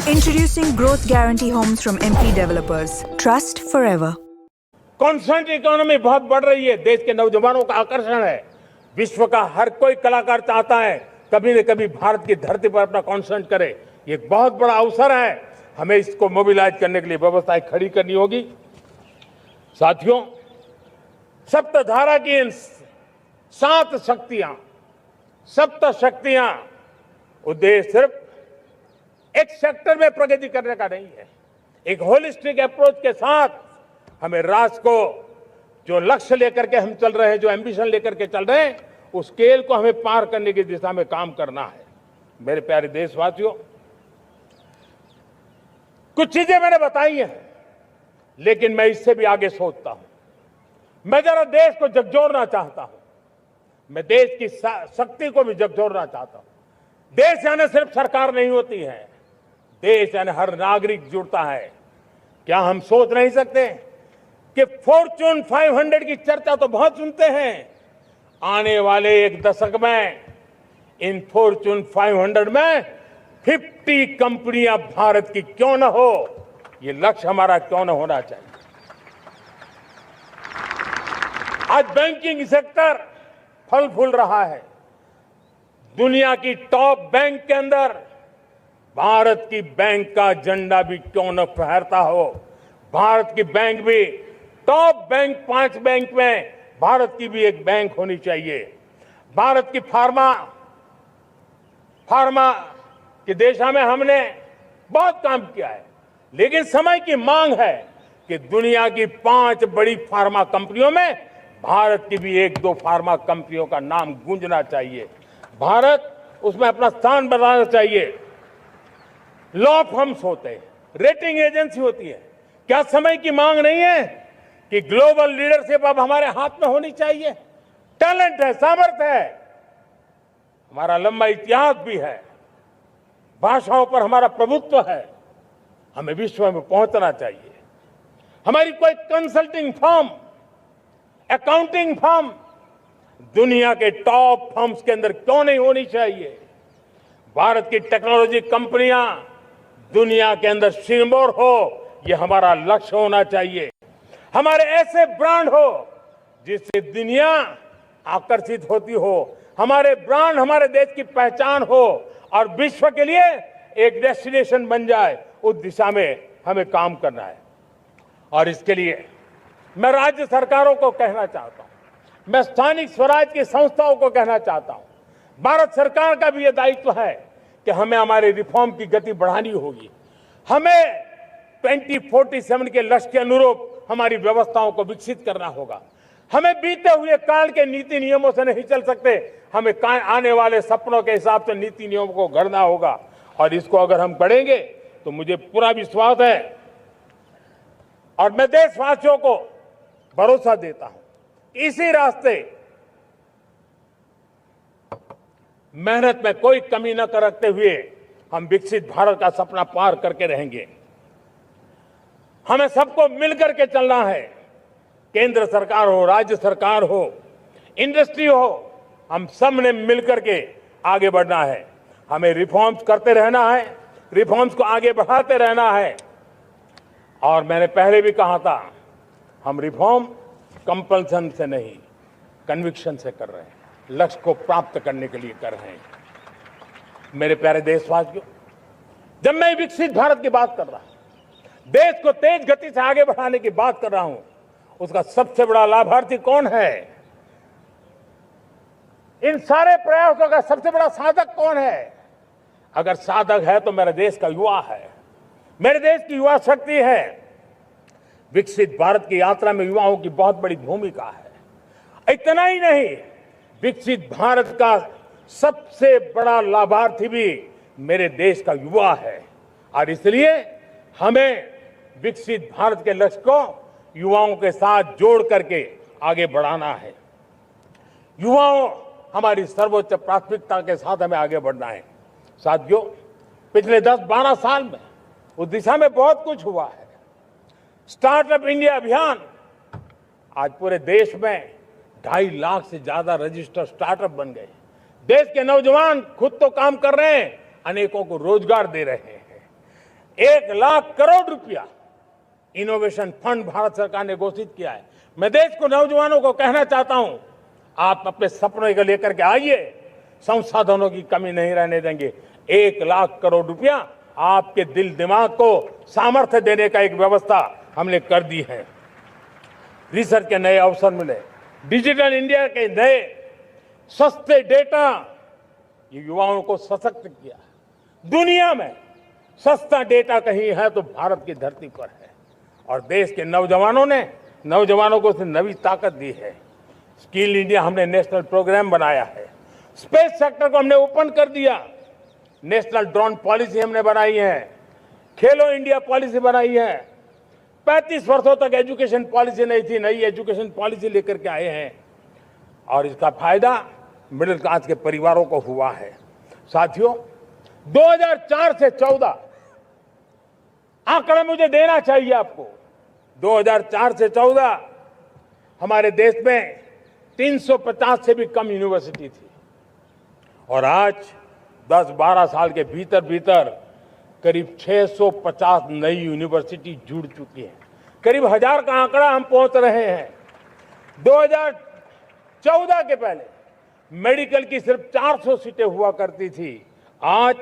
Introducing Growth Guarantee Homes from MP Developers. Trust forever. Consent economy बहुत बढ़ रही है। देश के नौजवानों का आकर्षण है। विश्व का हर कोई कलाकार चाहता है कभी न कभी भारत की धरती पर अपना कॉन्सेंट करे। ये एक बहुत बड़ा अवसर है। हमें इसको मोबिलाइज करने के लिए व्यवस्थाएं खड़ी करनी होगी। साथियों, सप्तधारा की इन 7 शक्तियां उद्देश्य सिर्फ एक सेक्टर में प्रगति करने का नहीं है। एक होलिस्टिक अप्रोच के साथ हमें राष्ट्र को जो लक्ष्य लेकर के हम चल रहे हैं, जो एम्बिशन लेकर के चल रहे हैं, उस स्केल को हमें पार करने की दिशा में काम करना है। मेरे प्यारे देशवासियों, कुछ चीजें मैंने बताई हैं, लेकिन मैं इससे भी आगे सोचता हूं। मैं जरा देश को झकझोरना चाहता हूं। मैं देश की शक्ति को भी झकझोरना चाहता हूं। देश यानी सिर्फ सरकार नहीं होती है। देश यानी हर नागरिक जुड़ता है। क्या हम सोच नहीं सकते कि फॉर्च्यून 500 की चर्चा तो बहुत सुनते हैं। आने वाले एक दशक में इन फॉर्च्यून 500 में 50 कंपनियां भारत की क्यों न हो, ये लक्ष्य हमारा क्यों न होना चाहिए। आज बैंकिंग सेक्टर फल फूल रहा है। दुनिया की टॉप बैंक के अंदर भारत की बैंक का झंडा भी क्यों न फहरता हो। भारत की बैंक भी टॉप बैंक 5 बैंक में भारत की भी एक बैंक होनी चाहिए। भारत की फार्मा की दिशा में हमने बहुत काम किया है, लेकिन समय की मांग है कि दुनिया की 5 बड़ी फार्मा कंपनियों में भारत की भी 1-2 फार्मा कंपनियों का नाम गूंजना चाहिए। भारत उसमें अपना स्थान बनाना चाहिए। लॉ फर्म्स होते हैं, रेटिंग एजेंसी होती है। क्या समय की मांग नहीं है कि ग्लोबल लीडरशिप अब हमारे हाथ में होनी चाहिए? टैलेंट है, सामर्थ्य है, हमारा लंबा इतिहास भी है, भाषाओं पर हमारा प्रभुत्व है। हमें विश्व में पहुंचना चाहिए। हमारी कोई कंसल्टिंग फर्म, अकाउंटिंग फर्म दुनिया के टॉप फर्म्स के अंदर क्यों नहीं होनी चाहिए? भारत की टेक्नोलॉजी कंपनियां दुनिया के अंदर सिरमौर हो, यह हमारा लक्ष्य होना चाहिए। हमारे ऐसे ब्रांड हो जिससे दुनिया आकर्षित होती हो। हमारे ब्रांड हमारे देश की पहचान हो और विश्व के लिए एक डेस्टिनेशन बन जाए। उस दिशा में हमें काम करना है। और इसके लिए मैं राज्य सरकारों को कहना चाहता हूं, मैं स्थानिक स्वराज की संस्थाओं को कहना चाहता हूं, भारत सरकार का भी यह दायित्व है कि हमें हमारे रिफॉर्म की गति बढ़ानी होगी। हमें 2047 के लक्ष्य के अनुरूप हमारी व्यवस्थाओं को विकसित करना होगा। हमें बीते हुए काल के नीति नियमों से नहीं चल सकते। हमें आने वाले सपनों के हिसाब से नीति नियमों को गढ़ना होगा। और इसको अगर हम गढ़ेंगे तो मुझे पूरा विश्वास है और मैं देशवासियों को भरोसा देता हूं, इसी रास्ते मेहनत में कोई कमी न करते हुए हम विकसित भारत का सपना पार करके रहेंगे। हमें सबको मिलकर के चलना है। केंद्र सरकार हो, राज्य सरकार हो, इंडस्ट्री हो, हम सब ने मिलकर के आगे बढ़ना है। हमें रिफॉर्म्स करते रहना है, रिफॉर्म्स को आगे बढ़ाते रहना है। और मैंने पहले भी कहा था, हम रिफॉर्म कंपल्सन से नहीं, कन्विक्शन से कर रहे हैं। लक्ष्य को प्राप्त करने के लिए कर रहे हैं। मेरे प्यारे देशवासियों, जब मैं विकसित भारत की बात कर रहा हूं, देश को तेज गति से आगे बढ़ाने की बात कर रहा हूं, उसका सबसे बड़ा लाभार्थी कौन है? इन सारे प्रयासों का सबसे बड़ा साधक कौन है? अगर साधक है तो मेरे देश का युवा है, मेरे देश की युवा शक्ति है। विकसित भारत की यात्रा में युवाओं की बहुत बड़ी भूमिका है। इतना ही नहीं, विकसित भारत का सबसे बड़ा लाभार्थी भी मेरे देश का युवा है। और इसलिए हमें विकसित भारत के लक्ष्य को युवाओं के साथ जोड़ करके आगे बढ़ाना है। युवाओं हमारी सर्वोच्च प्राथमिकता के साथ हमें आगे बढ़ना है। साथियों, पिछले 10-12 साल में उस दिशा में बहुत कुछ हुआ है। स्टार्टअप इंडिया अभियान, आज पूरे देश में 2.5 लाख से ज्यादा रजिस्टर्ड स्टार्टअप बन गए। देश के नौजवान खुद तो काम कर रहे हैं, अनेकों को रोजगार दे रहे हैं। 1 लाख करोड़ रुपया इनोवेशन फंड भारत सरकार ने घोषित किया है। मैं देश को, नौजवानों को कहना चाहता हूं, आप अपने सपनों को लेकर के आइए, संसाधनों की कमी नहीं रहने देंगे। 1 लाख करोड़ रुपया आपके दिल दिमाग को सामर्थ्य देने का एक व्यवस्था हमने कर दी है। रिसर्च के नए अवसर मिले, डिजिटल इंडिया के नए सस्ते डेटा, ये युवाओं को सशक्त किया। दुनिया में सस्ता डेटा कहीं है तो भारत की धरती पर है, और देश के नौजवानों को नई ताकत दी है। स्किल इंडिया हमने नेशनल प्रोग्राम बनाया है। स्पेस सेक्टर को हमने ओपन कर दिया। नेशनल ड्रोन पॉलिसी हमने बनाई है। खेलो इंडिया पॉलिसी बनाई है। 35 वर्षों तक एजुकेशन पॉलिसी नहीं थी, नई एजुकेशन पॉलिसी लेकर के आए हैं, और इसका फायदा मिडिल क्लास के परिवारों को हुआ है। साथियों, 2004 से 14 आंकड़ा मुझे देना चाहिए आपको। 2004 से 14 हमारे देश में 350 से भी कम यूनिवर्सिटी थी, और आज 10-12 साल के भीतर करीब 650 नई यूनिवर्सिटी जुड़ चुकी हैं। करीब 1000 का आंकड़ा हम पहुंच रहे हैं। 2014 के पहले मेडिकल की सिर्फ 400 सीटें हुआ करती थी, आज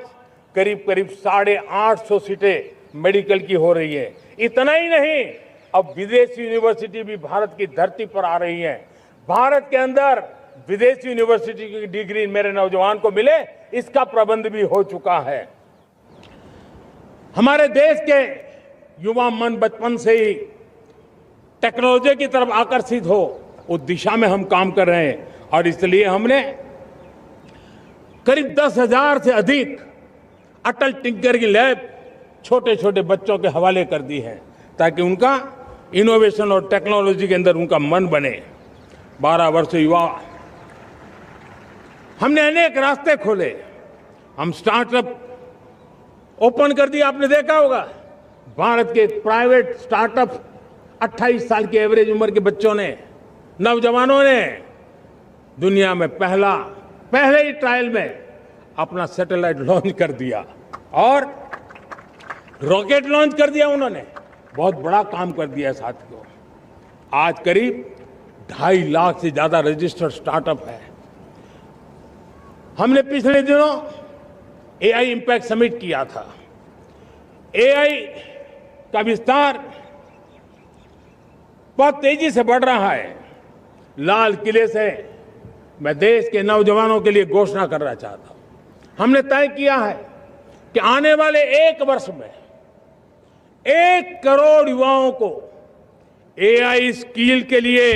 करीब 850 सीटें मेडिकल की हो रही है। इतना ही नहीं, अब विदेशी यूनिवर्सिटी भी भारत की धरती पर आ रही है। भारत के अंदर विदेशी यूनिवर्सिटी की डिग्री मेरे नौजवान को मिले, इसका प्रबंध भी हो चुका है। हमारे देश के युवा मन बचपन से ही टेक्नोलॉजी की तरफ आकर्षित हो, उस दिशा में हम काम कर रहे हैं, और इसलिए हमने करीब 10,000 से अधिक अटल टिंकरिंग लैब छोटे छोटे बच्चों के हवाले कर दी है, ताकि उनका इनोवेशन और टेक्नोलॉजी के अंदर उनका मन बने। 12 वर्ष युवा, हमने अनेक रास्ते खोले। हम स्टार्टअप ओपन कर दिया। आपने देखा होगा, भारत के प्राइवेट स्टार्टअप 28 साल की एवरेज उम्र के बच्चों ने, नौजवानों ने दुनिया में पहले ही ट्रायल में अपना सैटेलाइट लॉन्च कर दिया और रॉकेट लॉन्च कर दिया। उन्होंने बहुत बड़ा काम कर दिया साथियों। आज करीब 2.5 लाख से ज्यादा रजिस्टर्ड स्टार्टअप है। हमने पिछले दिनों एआई इंपैक्ट समिट किया था। एआई का विस्तार बहुत तेजी से बढ़ रहा है। लाल किले से मैं देश के नौजवानों के लिए घोषणा करना चाहता हूं। हमने तय किया है कि आने वाले 1 वर्ष में 1 करोड़ युवाओं को एआई स्किल के लिए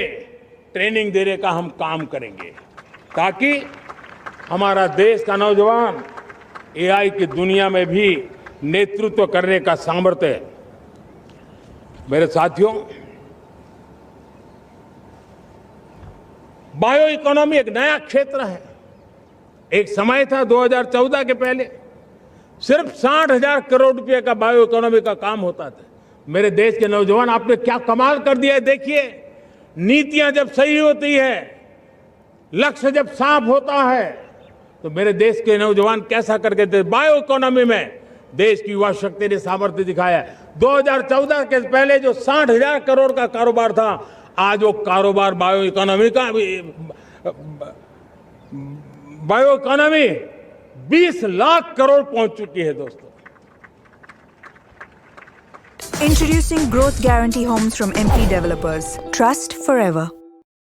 ट्रेनिंग देने का हम काम करेंगे, ताकि हमारा देश का नौजवान एआई की दुनिया में भी नेतृत्व करने का सामर्थ्य। मेरे साथियों, बायो इकोनॉमी एक नया क्षेत्र है। एक समय था 2014 के पहले सिर्फ 60,000 करोड़ रुपए का बायो इकोनॉमी का काम होता था। मेरे देश के नौजवान, आपने क्या कमाल कर दिया है। देखिए, नीतियां जब सही होती है, लक्ष्य जब साफ होता है, तो मेरे देश के नौजवान कैसा करके थे। बायो इकोनॉमी में देश की युवा शक्ति ने सामर्थ्य दिखाया। 2014 के पहले जो 60,000 करोड़ का कारोबार था, आज वो कारोबार बायो इकोनॉमी 20 लाख करोड़ पहुंच चुकी है दोस्तों। Introducing Growth Guarantee Homes from MP Developers. Trust forever.